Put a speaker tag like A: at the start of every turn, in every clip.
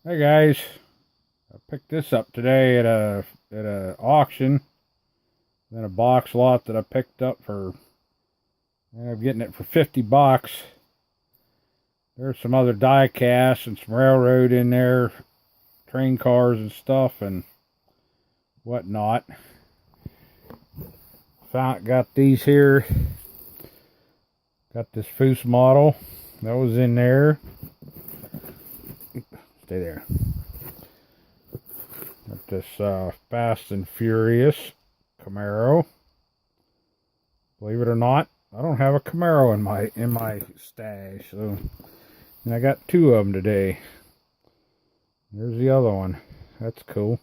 A: Hey guys, I picked this up today at a auction. Then a box lot that I picked up for. I'm getting it for $50. There's some other die casts and some railroad in there, train cars and stuff and whatnot. Got these here. Got this Foose model that was in there. Stay there. Got this Fast and Furious Camaro. Believe it or not, I don't have a Camaro in my stash, so and I got two of them today. There's the other one. That's cool.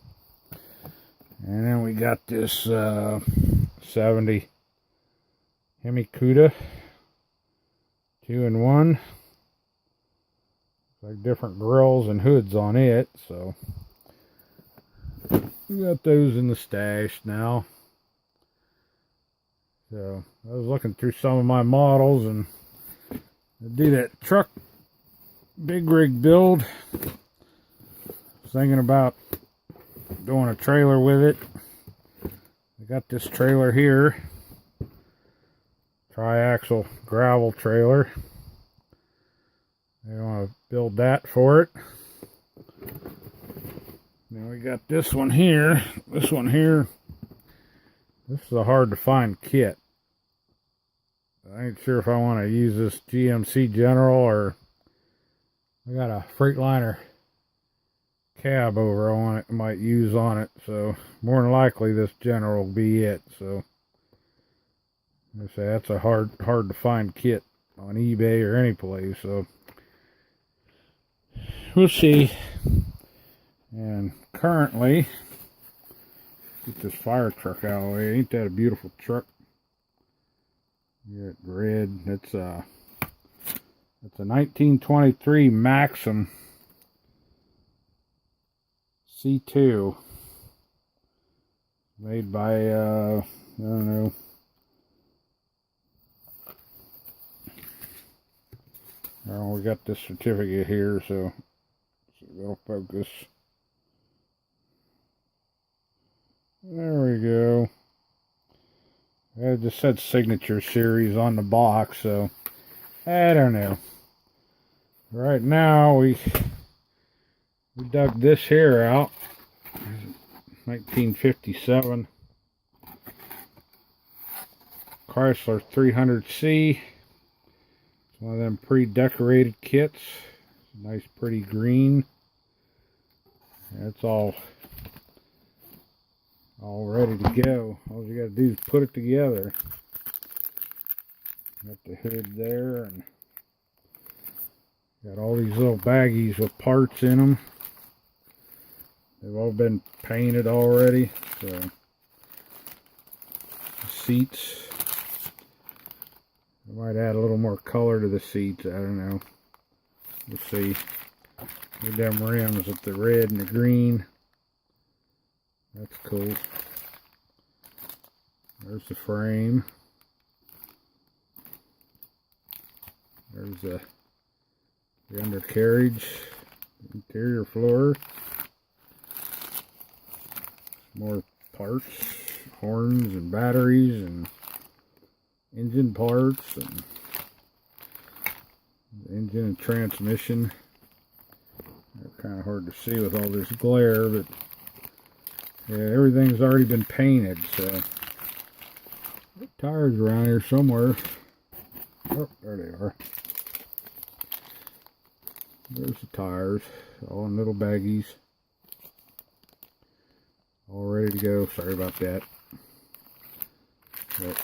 A: And then we got this 70 Hemi Cuda 2-in-1. Like different grills and hoods on it, so we got those in the stash now. So I was looking through some of my models and I do that truck big rig build. I was thinking about doing a trailer with it. I got this trailer here, triaxle gravel trailer. I want to build that for it. Then we got this one here. This one here. This is a hard to find kit. I ain't sure if I want to use this GMC General or I got a Freightliner cab over on it. I might use on it. So more than likely this General will be it. So I say that's a hard to find kit on eBay or any place. So we'll see. And currently, get this fire truck out of the way. Ain't that a beautiful truck? Get red. It's a 1923 Maxim C2, made by I don't know. Oh, we got this certificate here, so it'll focus. There we go. It just said signature series on the box, so I don't know. Right now we dug this here out. 1957 Chrysler 300C. It's one of them pre-decorated kits. Nice pretty green. It's all ready to go. All you gotta do is put it together. Got the hood there and got all these little baggies with parts in them. They've all been painted already. So seats, I might add a little more color to the seats. I don't know. We'll see. With them rims with the red and the green. That's cool. There's the frame. There's the undercarriage, interior floor. More parts, horns and batteries and engine parts and engine and transmission. They're kind of hard to see with all this glare, but yeah, everything's already been painted, so tires around here somewhere. Oh, there they are. There's the tires, all in little baggies. All ready to go. Sorry about that. But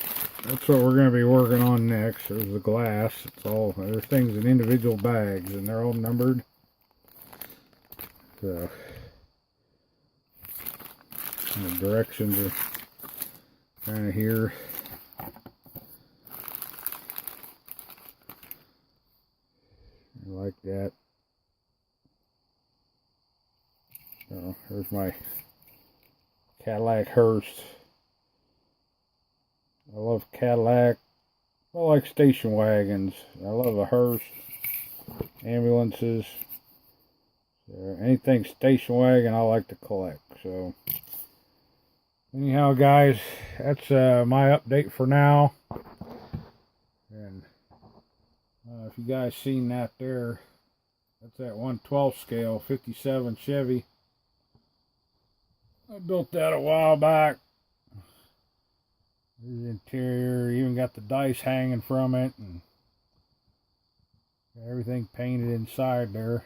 A: that's what we're going to be working on next. There's the glass. It's all, everything's in individual bags and they're all numbered. So the directions are kind of here. Like that. So here's my Cadillac Hearst. I love Cadillac. I like station wagons. I love a Hearst. Ambulances. So anything station wagon I like to collect. So anyhow, guys, that's my update for now. And if you guys seen that there, that's that 1/12 scale 57 Chevy. I built that a while back. There's the interior, even got the dice hanging from it, and got everything painted inside there.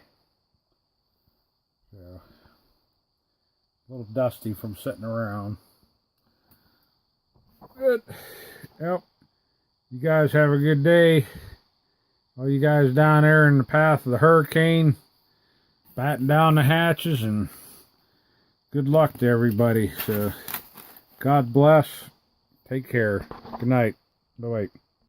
A: So, a little dusty from sitting around. But, yep. You guys have a good day. All you guys down there in the path of the hurricane, batten down the hatches, and good luck to everybody. So, God bless. Take care. Good night. Bye-bye.